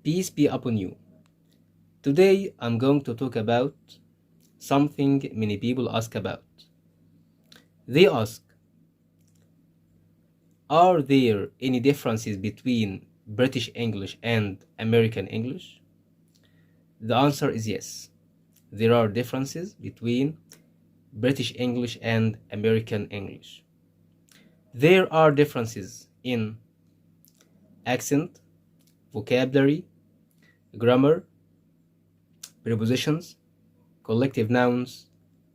Peace be upon you. Today I'm going to talk about something many people ask about. They ask, are there any differences between British English and American English? The answer is yes. There are differences between British English and American English. There are differences in accent, vocabulary, grammar, prepositions, collective nouns,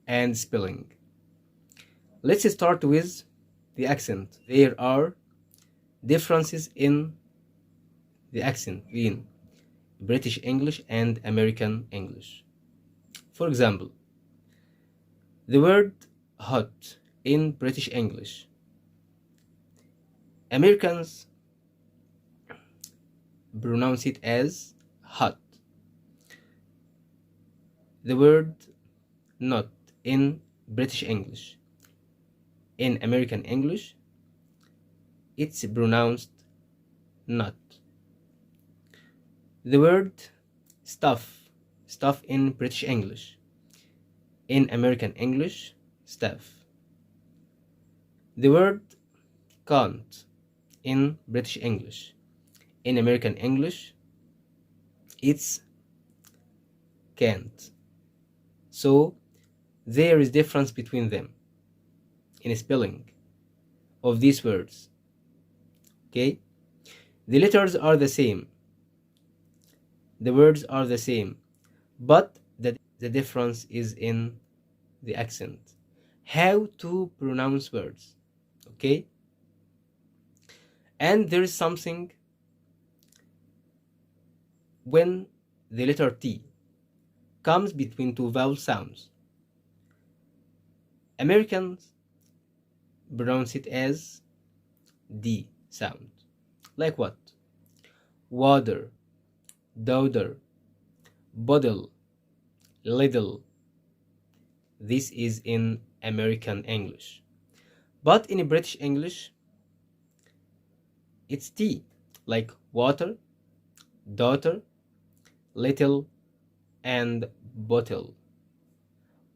and spelling. Let's start with the accent. There are differences in the accent between British English and American English. For example, the word hot in British English. Americans pronounce it as hot. The word not in British English. In American English, it's pronounced not. The word stuff in British English. In American English, stuff. The word can't in British English. In American English, it's can't. So there is difference between them in spelling of these words. Okay? The letters are the same. The words are the same, but the difference is in the accent. How to pronounce words. Okay? And there is something when the letter T comes between two vowel sounds. Americans pronounce it as D sound. Like what? Water, daughter, bottle, little. This is in American English. But in British English, it's T, like water, daughter, little, and bottle.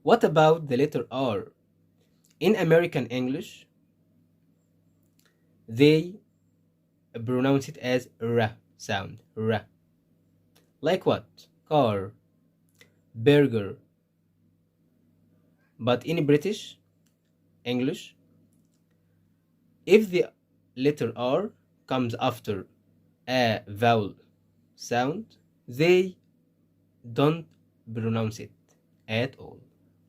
What about the letter R? In American English, they pronounce it as R sound, R. Like what? Car, burger. But in British English, if the letter R comes after a vowel sound, they don't pronounce it at all.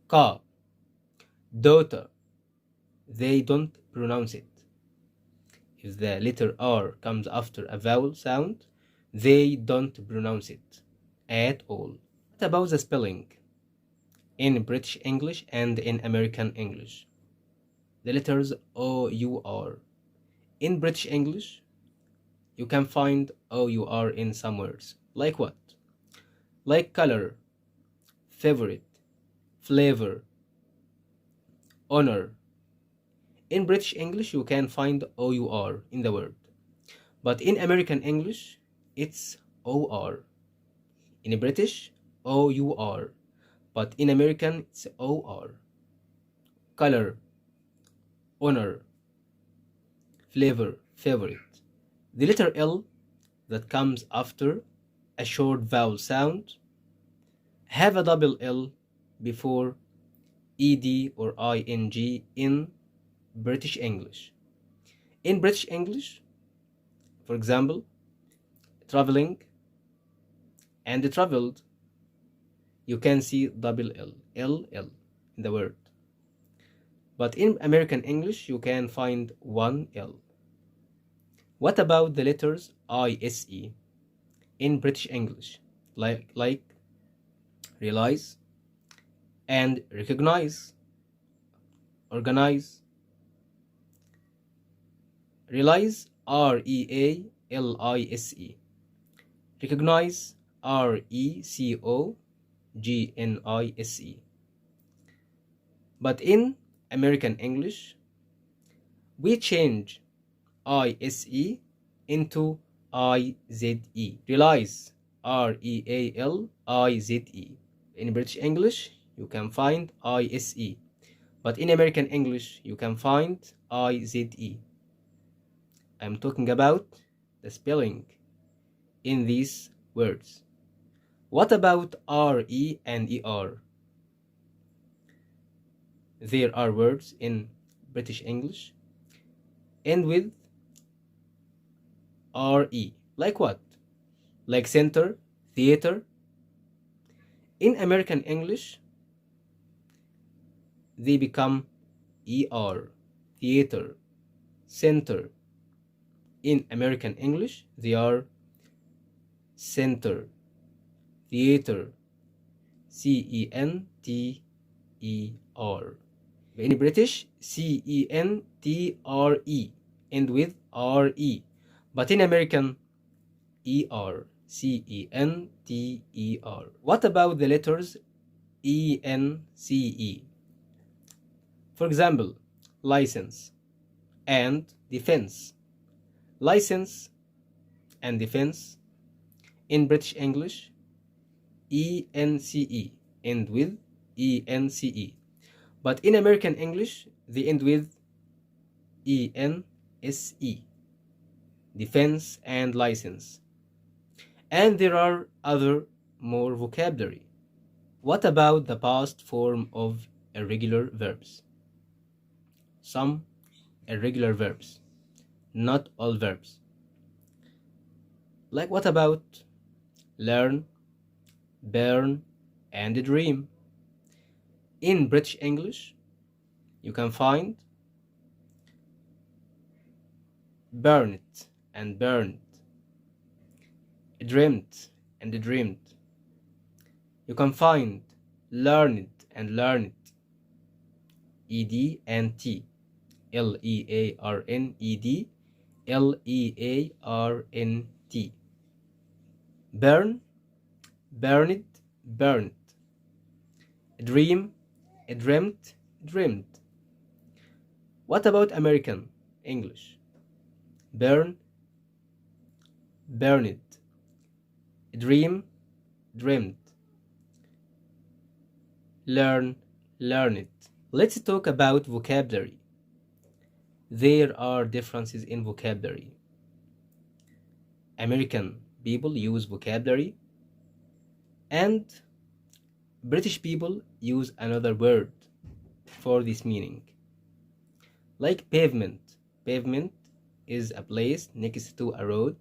Car, daughter, they don't pronounce it. If the letter R comes after a vowel sound, they don't pronounce it at all. What about the spelling? In British English and in American English, the letters O-U-R. In British English, you can find O-U-R in some words. Like what? Like color, favorite, flavor, honor. In British English, you can find O-U-R in the word. But in American English, it's O-R. In British, O-U-R. But in American, it's O-R. Color, honor, flavor, favorite. The letter L that comes after a short vowel sound have a double L before ed or ing in British English. In British English, for example, traveling and traveled, you can see double L, L in the word. But in American English, you can find one L. What about the letters ISE in British English? Like realize and recognize, organize. Realize, R-E-A-L-I-S-E. Recognize, R-E-C-O-G-N-I-S-E. But in American English, we change I-S-E into I-Z-E. Realize R-E-A-L-I-Z-E. In British English, you can find I-S-E. But in American English, you can find I-Z-E. I'm talking about the spelling in these words. What about R-E and E-R? There are words in British English end with R-E. Like what? Like center, theater. In American English, they become ER, theater, center. In American English, they are center, theater, C-E-N-T-E-R. In British, C-E-N-T-R-E, end with R-E. But in American, E-R, C-E-N-T-E-R. What about the letters E-N-C-E? For example, license and defense. License and defense in British English, E-N-C-E, end with E-N-C-E. But in American English, they end with E-N-S-E, defense and license. And there are other more vocabulary. What about the past form of irregular verbs? Some irregular verbs, not all verbs. Like what about learn, burn, and dream? In British English, you can find burn it and burned, dreamt and dreamed. You can find learned and learned, ed and t, L-E-A-R-N-E-D, L-E-A-R-N-T. Burn, burned, burnt. Dream, dreamt, dreamed. What about American English? Burn, burned. Dream, dreamed. Learn, learned. Let's talk about vocabulary. There are differences in vocabulary. American people use vocabulary and British people use another word for this meaning. Like pavement. Pavement is a place next to a road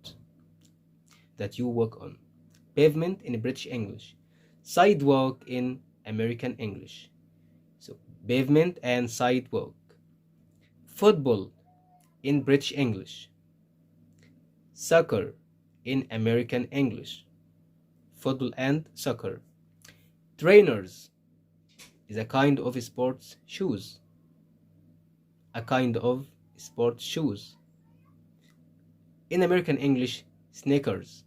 that you walk on. Pavement in British English. Sidewalk in American English. So pavement and sidewalk. Football in British English. Soccer in American English. Football and soccer. Trainers is a kind of sports shoes. A kind of sports shoes. In American English, sneakers.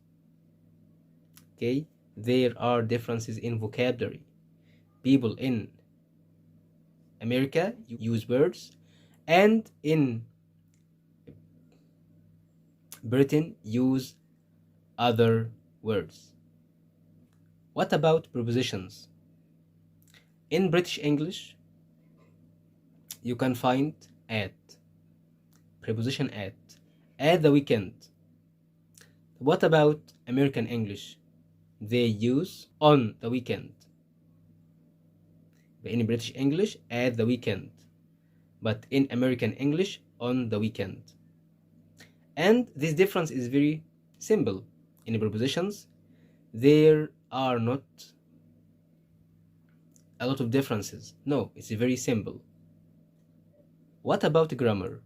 Okay, there are differences in vocabulary. People in America use words, and in Britain use other words. What about prepositions? In British English, you can find at, preposition at the weekend. What about American English? They use on the weekend. In British English, at the weekend. But in American English, on the weekend. And this difference is very simple. In prepositions, there are not a lot of differences. No, it's very simple. What about grammar?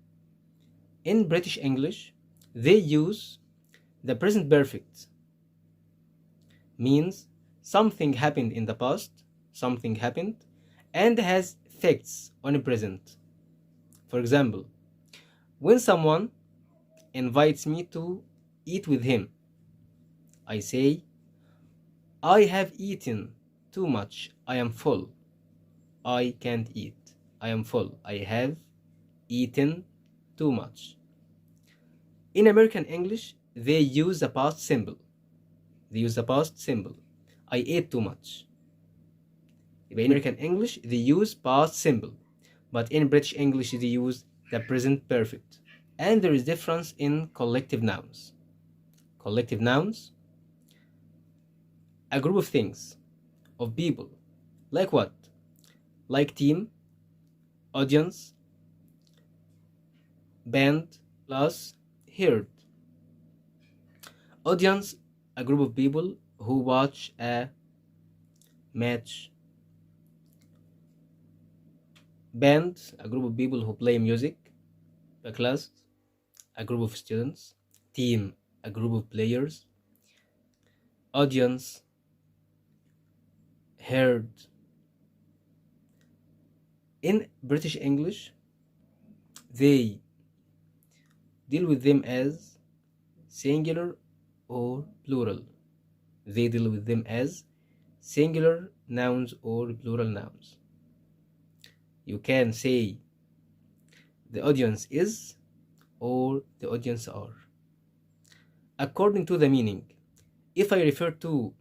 In British English, they use the present perfect. Means something happened in the past, something happened, and has effects on the present. For example, when someone invites me to eat with him, I say, I have eaten too much. I am full. I can't eat. I am full. I have eaten too much. In American English, they use the past simple. they use the past simple. I ate too much. يبقى in American English they use past simple, but in British English they use the present perfect. And there is difference in collective nouns. Collective nouns, a group of things, of people. Like what? Like team, audience, band, class, herd. Audience, a group of people who watch a match. Band, a group of people who play music. A class, a group of students. Team, a group of players. Audience, herd. In British English, they deal with them as singular or plural. They deal with them as singular nouns or plural nouns. You can say the audience is or the audience are. According to the meaning, if I refer to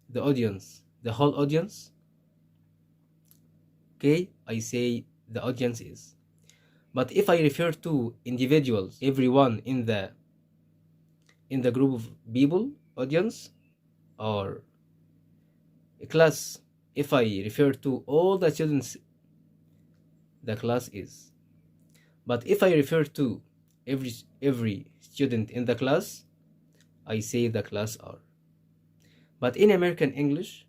the audience, the whole audience, okay, I say the audience is. But if I refer to individuals, everyone in the group of people, audience, or a class, if I refer to all the students, the class is. But if I refer to every student in the class, I say the class are. But in American English,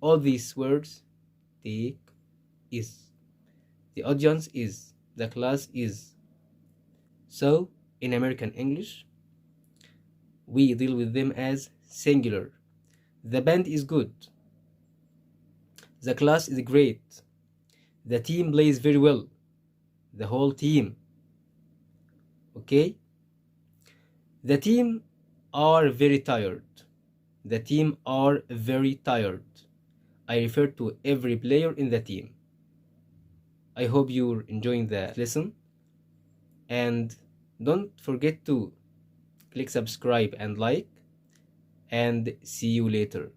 all these words take is. The audience is. The class is. So, in American English, we deal with them as singular. The band is good. The class is great. The team plays very well. The whole team. Okay? The team are very tired. The team are very tired. I refer to every player in the team. I hope you're enjoying the lesson. And don't forget to click subscribe and like. And see you later.